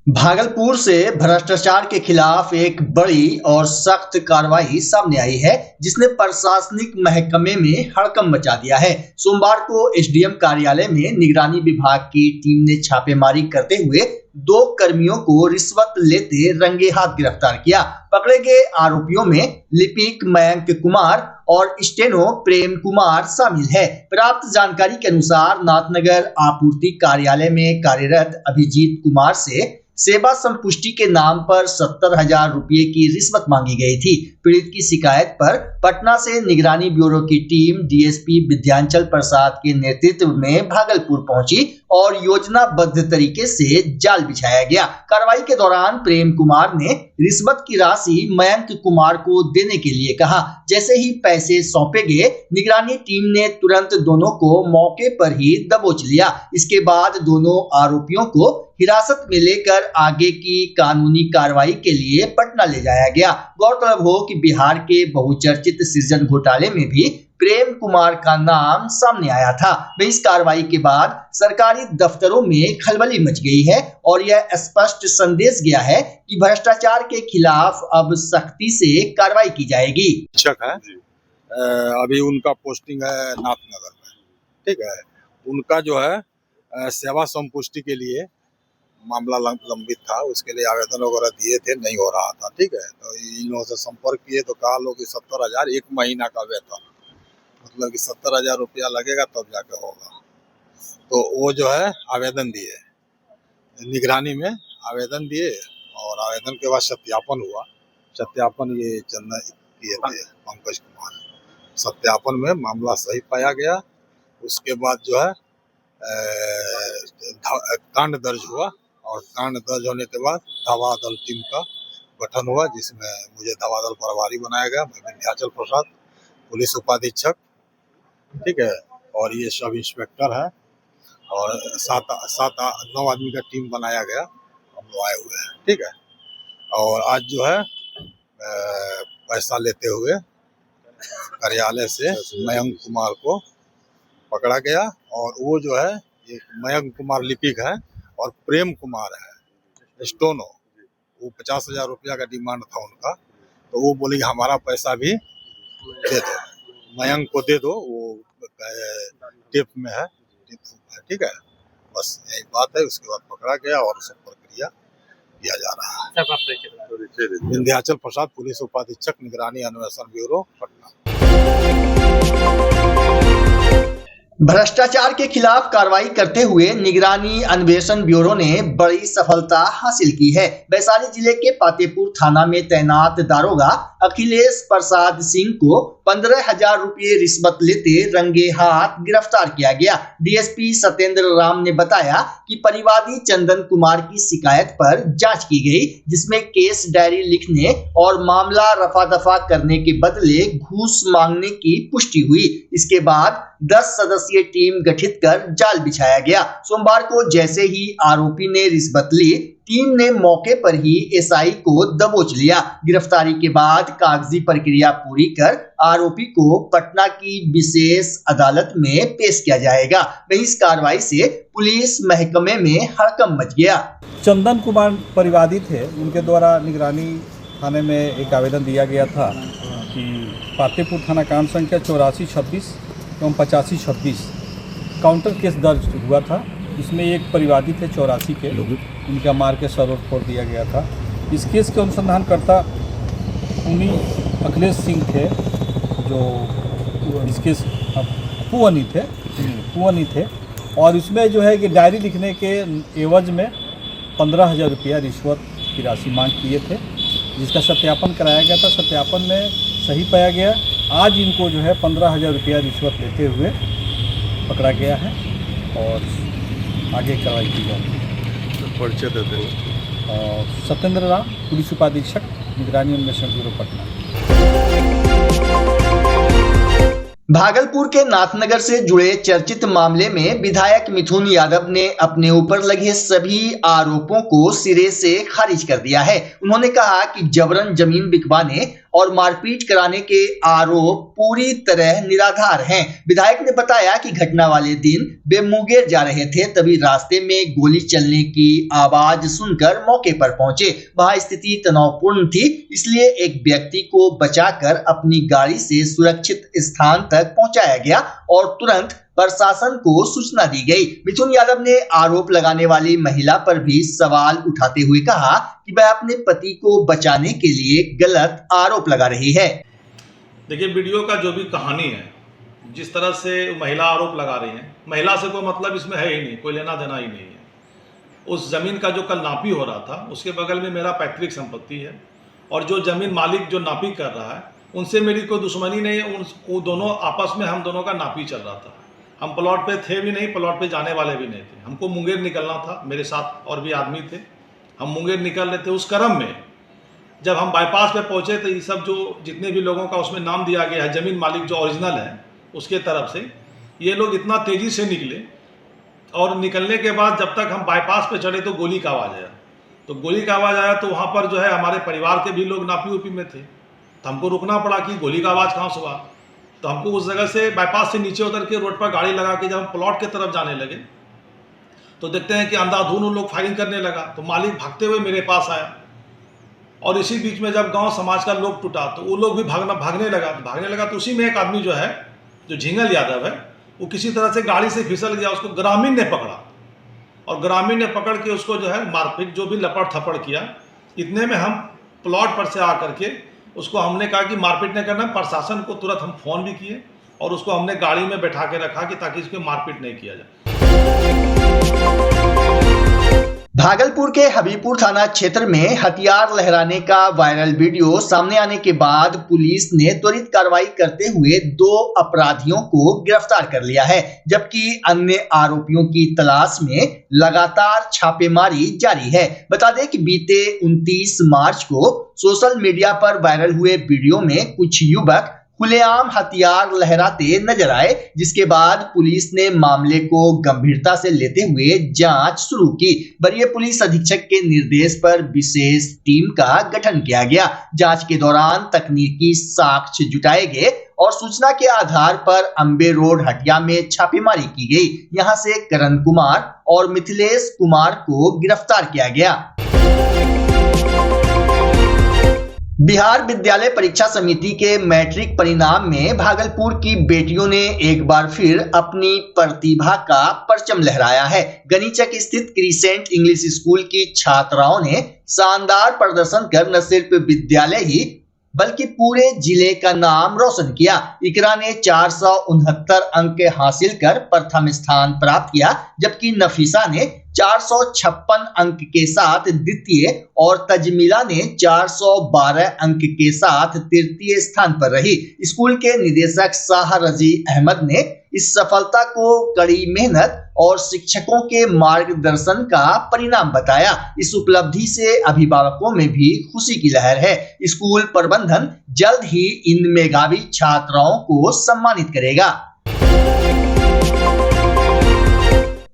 भागलपुर से भ्रष्टाचार के खिलाफ एक बड़ी और सख्त कार्रवाई सामने आई है, जिसने प्रशासनिक महकमे में हड़कंप मचा दिया है। सोमवार को एसडीएम कार्यालय में निगरानी विभाग की टीम ने छापेमारी करते हुए 2 कर्मियों को रिश्वत लेते रंगे हाथ गिरफ्तार किया। पकड़े गए आरोपियों में लिपिक मयंक कुमार और स्टेनो प्रेम कुमार शामिल है। प्राप्त जानकारी के अनुसार नाथनगर आपूर्ति कार्यालय में कार्यरत अभिजीत कुमार से सेवा संपुष्टि के नाम पर 70,000 रुपये की रिश्वत मांगी गई थी। पीड़ित की शिकायत पर पटना से निगरानी ब्यूरो की टीम डीएसपी विद्यांचल प्रसाद के नेतृत्व में भागलपुर पहुंची और योजनाबद्ध तरीके से जाल बिछाया गया। कार्रवाई के दौरान प्रेम कुमार ने रिश्वत की राशि मयंक कुमार को देने के लिए कहा। जैसे ही पैसे सौंपे गए, निगरानी टीम ने तुरंत दोनों को मौके पर ही दबोच लिया। इसके बाद दोनों आरोपियों को हिरासत में लेकर आगे की कानूनी कार्रवाई के लिए पटना ले जाया गया। गौरतलब हो कि बिहार के बहुचर्चित सृजन घोटाले में भी प्रेम कुमार का नाम सामने आया था। इस कार्रवाई के बाद सरकारी दफ्तरों में खलबली मच गई है और यह स्पष्ट संदेश गया है कि भ्रष्टाचार के खिलाफ अब सख्ती से कार्रवाई की जाएगी। शिक्षक है, अभी उनका पोस्टिंग है नाथनगर में, ठीक है। उनका जो है सेवा संपुष्टि के लिए मामला लंबित था, उसके लिए आवेदन वगैरह दिए थे, नहीं हो रहा था, ठीक है। तो इन लोगों से संपर्क किए तो कहा लोग कि 70,000 1 महीना का वेतन, मतलब कि 70,000 रुपया लगेगा तब जाके होगा। तो वो जो है आवेदन दिए, निगरानी में आवेदन दिए और आवेदन के बाद सत्यापन हुआ। सत्यापन ये चंदन किए थे पंकज कुमार, सत्यापन में मामला सही पाया गया। उसके बाद जो है कांड दर्ज हुआ और कांड दर्ज होने के बाद धावा दल टीम का गठन हुआ, जिसमें मुझे धावा दल प्रभारी बनाया गया। मैं विंध्याचल प्रसाद पुलिस उपाधीक्षक, ठीक है, और ये सब इंस्पेक्टर है और 7-9 आदमी का टीम बनाया गया। हम लोग आए हुए हैं, ठीक है। और आज जो है पैसा लेते हुए कार्यालय से मयंक कुमार को पकड़ा गया और वो जो है एक मयंक कुमार लिपिक है और प्रेम कुमार है स्टोनो। वो 50,000 रुपया का डिमांड था उनका, तो वो बोले हमारा पैसा भी दे दो, मयंक को दे दो, वो टिप में है, ठीक है। बस यही बात है। उसके बाद पकड़ा गया और सब प्रक्रिया किया जा रहा है। विंध्याचल प्रसाद पुलिस उपाधीक्षक, निगरानी अन्वेषण ब्यूरो, पटना। भ्रष्टाचार के खिलाफ कार्रवाई करते हुए निगरानी अन्वेषण ब्यूरो ने बड़ी सफलता हासिल की है। वैशाली जिले के पातेपुर थाना में तैनात दारोगा अखिलेश प्रसाद सिंह को 15,000 रुपये रिश्वत लेते रंगे हाथ गिरफ्तार किया गया। डीएसपी सत्येंद्र राम ने बताया कि परिवादी चंदन कुमार की शिकायत पर जांच की गई, जिसमें केस डायरी लिखने और मामला रफा दफा करने के बदले घूस मांगने की पुष्टि हुई। इसके बाद 10 सदस्यीय टीम गठित कर जाल बिछाया गया। सोमवार को जैसे ही आरोपी ने रिश्वत ली, टीम ने मौके पर ही एसआई को दबोच लिया। गिरफ्तारी के बाद कागजी प्रक्रिया पूरी कर आरोपी को पटना की विशेष अदालत में पेश किया जाएगा। इस कार्रवाई से पुलिस महकमे में हड़कंप मच गया। चंदन कुमार परिवादी थे, उनके द्वारा निगरानी थाने में एक आवेदन दिया गया था कि पातेपुर थाना कांड संख्या 8426 एवं 8526 काउंटर केस दर्ज हुआ था। इसमें एक परिवादी थे 84 के, उनका मार के सर और फोड़ दिया गया था। इस केस के अनुसंधानकर्ता उन्हीं अखिलेश सिंह थे, जो इस केस पुअनी थे और इसमें जो है कि डायरी लिखने के एवज में 15,000 रुपया रिश्वत की राशि मांग किए थे, जिसका सत्यापन कराया गया था। सत्यापन में सही पाया गया। आज इनको जो है 15,000 रुपया रिश्वत लेते हुए पकड़ा गया है और आगे कार्रवाई की जाएगी। परिचय देते हैं और सत्येंद्र राम, पुलिस उपाधीक्षक, निगरानी अन्वेषण ब्यूरो, पटना। भागलपुर के नाथनगर से जुड़े चर्चित मामले में विधायक मिथुन यादव ने अपने ऊपर लगे सभी आरोपों को सिरे से खारिज कर दिया है। उन्होंने कहा कि जबरन जमीन बिकवाने और मारपीट कराने के आरोप पूरी तरह निराधार हैं। विधायक ने बताया कि घटना वाले दिन वे मुंगेर जा रहे थे, तभी रास्ते में गोली चलने की आवाज सुनकर मौके पर पहुंचे। वहां स्थिति तनावपूर्ण थी, इसलिए एक व्यक्ति को बचाकर अपनी गाड़ी से सुरक्षित स्थान तक पहुंचाया गया और तुरंत प्रशासन को सूचना दी गई। मिथुन यादव ने आरोप लगाने वाली महिला पर भी सवाल उठाते हुए कहा कि वह अपने पति को बचाने के लिए गलत आरोप लगा रही है। देखिए, वीडियो का जो भी कहानी है, जिस तरह से महिला आरोप लगा रही है, महिला से कोई मतलब इसमें है ही नहीं, कोई लेना देना ही नहीं है। उस जमीन का जो कल नापी हो रहा था, उसके बगल में मेरा पैतृक संपत्ति है और जो जमीन मालिक जो नापी कर रहा है, उनसे मेरी कोई दुश्मनी नहीं है। वो दोनों आपस में, हम दोनों का नापी चल रहा था। हम प्लॉट पे थे भी नहीं, प्लॉट पे जाने वाले भी नहीं थे। हमको मुंगेर निकलना था, मेरे साथ और भी आदमी थे, हम मुंगेर निकल रहे थे। उस क्रम में जब हम बाईपास पे पहुंचे तो ये सब जो जितने भी लोगों का उसमें नाम दिया गया है, जमीन मालिक जो ओरिजिनल है उसके तरफ से, ये लोग इतना तेज़ी से निकले और निकलने के बाद जब तक हम बाईपास पे चढ़े तो गोली का आवाज़ आया। तो गोली का आवाज़ आया तो वहाँ पर जो है हमारे परिवार के भी लोग नापी उपी में थे, तो हमको रुकना पड़ा कि गोली का आवाज़ कहाँ से हुआ। तो हमको उस जगह से बाईपास से नीचे उतर के रोड पर गाड़ी लगा के जब हम प्लॉट के तरफ जाने लगे तो देखते हैं कि अंधाधुंध लोग फायरिंग करने लगा। तो मालिक भागते हुए मेरे पास आया और इसी बीच में जब गांव समाज का लोग टूटा तो वो लोग भी भागने लगा। तो उसी में एक आदमी जो है, जो झिंगल यादव है, वो किसी तरह से गाड़ी से फिसल गया। उसको ग्रामीण ने पकड़ा और ग्रामीण ने पकड़ के उसको जो है मारपीट, जो भी लपड़ थपड़ किया। इतने में हम प्लॉट पर से आकर के उसको हमने कहा कि मारपीट नहीं करना। प्रशासन को तुरंत हम फोन भी किए और उसको हमने गाड़ी में बैठा के रखा कि ताकि इसको मारपीट नहीं किया जाए। भागलपुर के हबीबपुर थाना क्षेत्र में हथियार लहराने का वायरल वीडियो सामने आने के बाद पुलिस ने त्वरित कार्रवाई करते हुए 2 अपराधियों को गिरफ्तार कर लिया है, जबकि अन्य आरोपियों की तलाश में लगातार छापेमारी जारी है। बता दें कि बीते 29 मार्च को सोशल मीडिया पर वायरल हुए वीडियो में कुछ युवक खुलेआम हथियार लहराते नजर आए, जिसके बाद पुलिस ने मामले को गंभीरता से लेते हुए जांच शुरू की। वरीय पुलिस अधीक्षक के निर्देश पर विशेष टीम का गठन किया गया। जांच के दौरान तकनीकी साक्ष्य जुटाए गए और सूचना के आधार पर अंबे रोड हटिया में छापेमारी की गई। यहां से करण कुमार और मिथिलेश कुमार को गिरफ्तार किया गया। बिहार विद्यालय परीक्षा समिति के मैट्रिक परिणाम में भागलपुर की बेटियों ने एक बार फिर अपनी प्रतिभा का परचम लहराया है। गनीचक स्थित क्रिसेंट इंग्लिश स्कूल की छात्राओं ने शानदार प्रदर्शन कर न सिर्फ विद्यालय ही बल्कि पूरे जिले का नाम रोशन किया। इकरा ने 469 अंक हासिल कर प्रथम स्थान प्राप्त किया, जबकि नफीसा ने 456 अंक के साथ द्वितीय और तजमीला ने 412 अंक के साथ तृतीय स्थान पर रही। स्कूल के निदेशक शाह रजी अहमद ने इस सफलता को कड़ी मेहनत और शिक्षकों के मार्गदर्शन का परिणाम बताया। इस उपलब्धि से अभिभावकों में भी खुशी की लहर है। स्कूल प्रबंधन जल्द ही इन मेधावी छात्राओं को सम्मानित करेगा।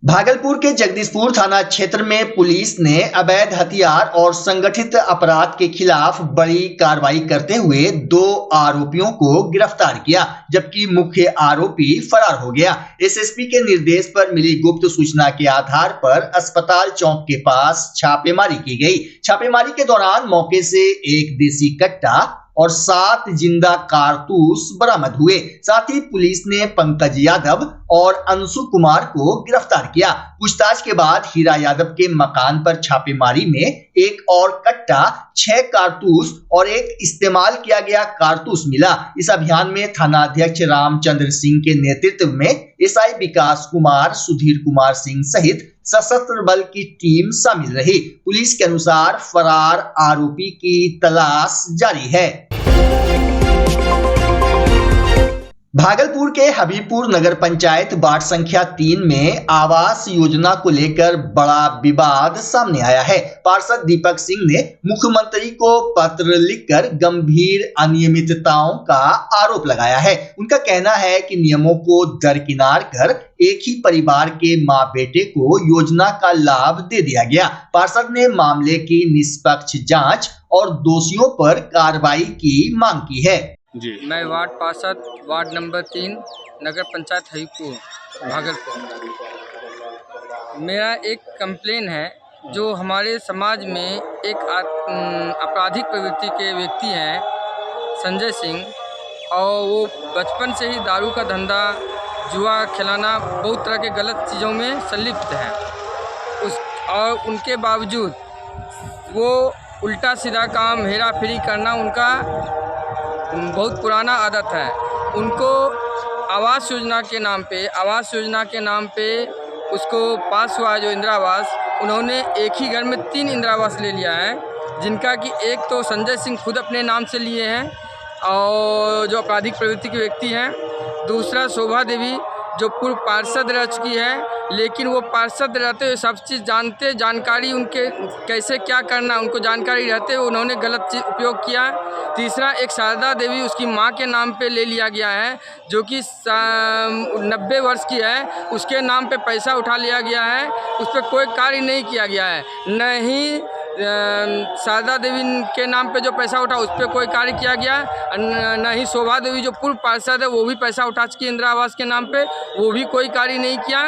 भागलपुर के जगदीशपुर थाना क्षेत्र में पुलिस ने अवैध हथियार और संगठित अपराध के खिलाफ बड़ी कार्रवाई करते हुए 2 आरोपियों को गिरफ्तार किया, जबकि मुख्य आरोपी फरार हो गया। एसएसपी के निर्देश पर मिली गुप्त सूचना के आधार पर अस्पताल चौक के पास छापेमारी की गई। छापेमारी के दौरान मौके से एक देसी कट्टा और 7 जिंदा कारतूस बरामद हुए। साथ ही पुलिस ने पंकज यादव और अंशु कुमार को गिरफ्तार किया। पूछताछ के बाद हीरा यादव के मकान पर छापेमारी में एक और कट्टा, 6 कारतूस और एक इस्तेमाल किया गया कारतूस मिला। इस अभियान में थानाध्यक्ष रामचंद्र सिंह के नेतृत्व में एसआई विकास कुमार, सुधीर कुमार सिंह सहित सशस्त्र बल की टीम शामिल रही। पुलिस के अनुसार फरार आरोपी की तलाश जारी है। भागलपुर के हबीबपुर नगर पंचायत वार्ड संख्या 3 में आवास योजना को लेकर बड़ा विवाद सामने आया है। पार्षद दीपक सिंह ने मुख्यमंत्री को पत्र लिखकर गंभीर अनियमितताओं का आरोप लगाया है। उनका कहना है कि नियमों को दरकिनार कर एक ही परिवार के मां बेटे को योजना का लाभ दे दिया गया। पार्षद ने मामले की निष्पक्ष जांच और दोषियों पर कार्रवाई की मांग की है। मैं वार्ड पार्षद वार्ड नंबर 3 नगर पंचायत हबीबपुर भागलपुर। मेरा एक कंप्लेन है जो हमारे समाज में एक आपराधिक प्रवृत्ति के व्यक्ति हैं संजय सिंह, और वो बचपन से ही दारू का धंधा, जुआ खिलाना, बहुत तरह के गलत चीज़ों में संलिप्त हैं। और उनके बावजूद वो उल्टा सीधा काम, हेरा फेरी करना उनका बहुत पुराना आदत है। उनको आवास योजना के नाम पे उसको पास हुआ जो इंदिरा आवास, उन्होंने एक ही घर में 3 इंदिरा आवास ले लिया है, जिनका कि एक तो संजय सिंह खुद अपने नाम से लिए हैं और जो आपराधिक प्रवृत्ति के व्यक्ति हैं, दूसरा शोभा देवी जो पूर्व पार्षद रह चुकी है, लेकिन वो पार्षद रहते हुए सब चीज़ जानकारी उनके कैसे क्या करना उनको जानकारी रहते हुए उन्होंने गलत चीज़ उपयोग किया। तीसरा एक शारदा देवी उसकी मां के नाम पे ले लिया गया है, जो कि 90 वर्ष की है, उसके नाम पे पैसा उठा लिया गया है, उस पर कोई कार्य नहीं किया गया है। न ही शारदा देवी के नाम पे जो पैसा उठा उस पर कोई कार्य किया गया, न ही शोभा देवी जो पूर्व पार्षद है वो भी पैसा उठा चुकी इंदिरा आवास के नाम पे, वो भी कोई कार्य नहीं किया।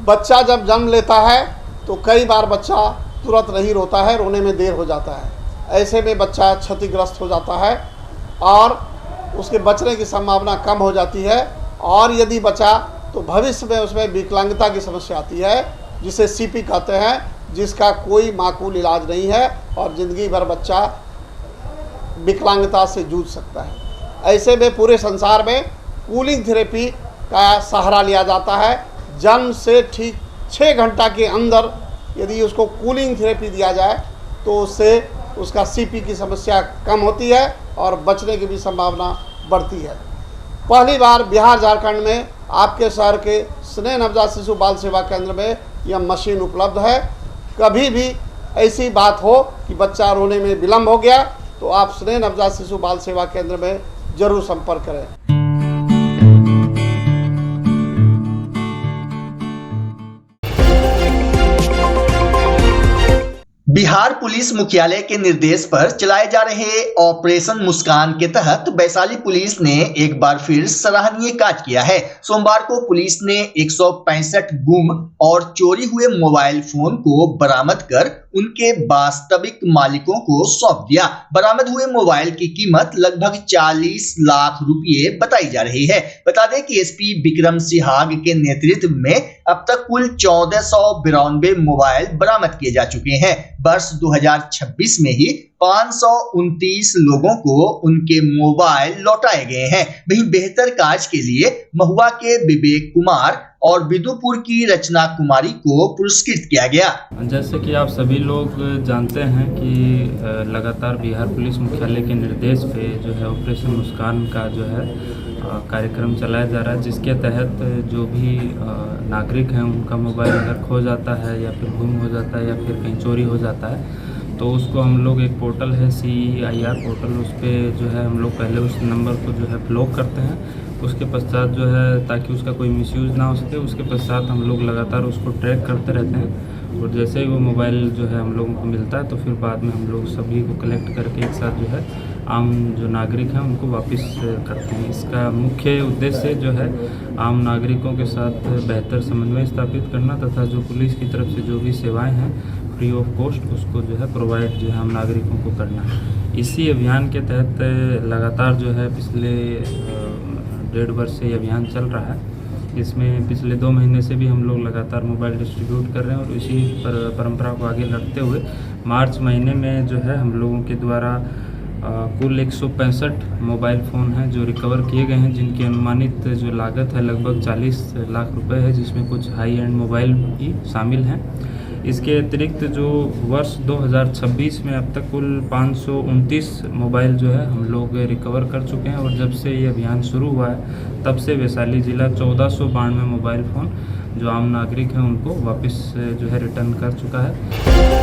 बच्चा जब जन्म लेता है तो कई बार बच्चा तुरंत नहीं रोता है, रोने में देर हो जाता है। ऐसे में बच्चा क्षतिग्रस्त हो जाता है और उसके बचने की संभावना कम हो जाती है, और यदि बचा तो भविष्य में उसमें विकलांगता की समस्या आती है, जिसे सीपी कहते हैं, जिसका कोई माकूल इलाज नहीं है और ज़िंदगी भर बच्चा विकलांगता से जूझ सकता है। ऐसे में पूरे संसार में कूलिंग थेरेपी का सहारा लिया जाता है। जन्म से ठीक 6 घंटा के अंदर यदि उसको कूलिंग थेरेपी दिया जाए तो उससे उसका सीपी की समस्या कम होती है और बचने की भी संभावना बढ़ती है। पहली बार बिहार झारखंड में आपके शहर के स्नेह नवजात शिशु बाल सेवा केंद्र में यह मशीन उपलब्ध है। कभी भी ऐसी बात हो कि बच्चा रोने में विलम्ब हो गया तो आप स्नेह नवजात शिशु बाल सेवा केंद्र में जरूर संपर्क करें। बिहार पुलिस मुख्यालय के निर्देश पर चलाए जा रहे ऑपरेशन मुस्कान के तहत वैशाली पुलिस ने एक बार फिर सराहनीय कार्य किया है। सोमवार को पुलिस ने 165 गुम और चोरी हुए मोबाइल फोन को बरामद कर उनके वास्तविक मालिकों को सौंप दिया। बरामद हुए मोबाइल की कीमत लगभग 40 लाख रुपए बताई जा रही है। बता दें कि एसपी विक्रम सिहाग के नेतृत्व में अब तक कुल 1492 मोबाइल बरामद किए जा चुके हैं। वर्ष 2026 में ही 529 लोगों को उनके मोबाइल लौटाए गए हैं। वहीं बेहतर कार्य के लिए महुआ के विवेक कुमार और विदुपुर की रचना कुमारी को पुरस्कृत किया गया। जैसे कि आप सभी लोग जानते हैं कि लगातार बिहार पुलिस मुख्यालय के निर्देश पे जो है ऑपरेशन मुस्कान का जो है कार्यक्रम चलाया जा रहा है, जिसके तहत जो भी नागरिक हैं उनका मोबाइल अगर खो जाता है या फिर गुम हो जाता है या फिर कहीं चोरी हो जाता है तो उसको हम लोग एक पोर्टल है CEIR पोर्टल, उस पर जो है हम लोग पहले उस नंबर को जो है ब्लॉक करते हैं। उसके पश्चात जो है ताकि उसका कोई मिसयूज़ ना हो सके, उसके पश्चात हम लोग लगातार उसको ट्रैक करते रहते हैं और जैसे ही वो मोबाइल जो है हम लोगों को मिलता है तो फिर बाद में हम लोग सभी को कलेक्ट करके एक साथ जो है आम जो नागरिक हैं उनको वापस करते हैं। इसका मुख्य उद्देश्य जो है आम नागरिकों के साथ बेहतर समन्वय स्थापित करना तथा जो पुलिस की तरफ से जो भी सेवाएं हैं फ्री ऑफ कॉस्ट उसको जो है प्रोवाइड जो है हम नागरिकों को करना है। इसी अभियान के तहत लगातार जो है पिछले 1.5 वर्ष से ये अभियान चल रहा है। इसमें पिछले 2 महीने से भी हम लोग लगातार मोबाइल डिस्ट्रीब्यूट कर रहे हैं और इसी परंपरा को आगे रखते हुए मार्च महीने में जो है हम लोगों के द्वारा कुल 165 मोबाइल फ़ोन हैं जो रिकवर किए गए हैं, जिनकी अनुमानित जो लागत है लगभग 40 लाख रुपए है, जिसमें कुछ हाई एंड मोबाइल भी शामिल हैं। इसके अतिरिक्त जो वर्ष 2026 में अब तक कुल 529 मोबाइल जो है हम लोग रिकवर कर चुके हैं, और जब से ये अभियान शुरू हुआ है तब से वैशाली ज़िला 1492 मोबाइल फ़ोन जो आम नागरिक हैं उनको वापस जो है रिटर्न कर चुका है।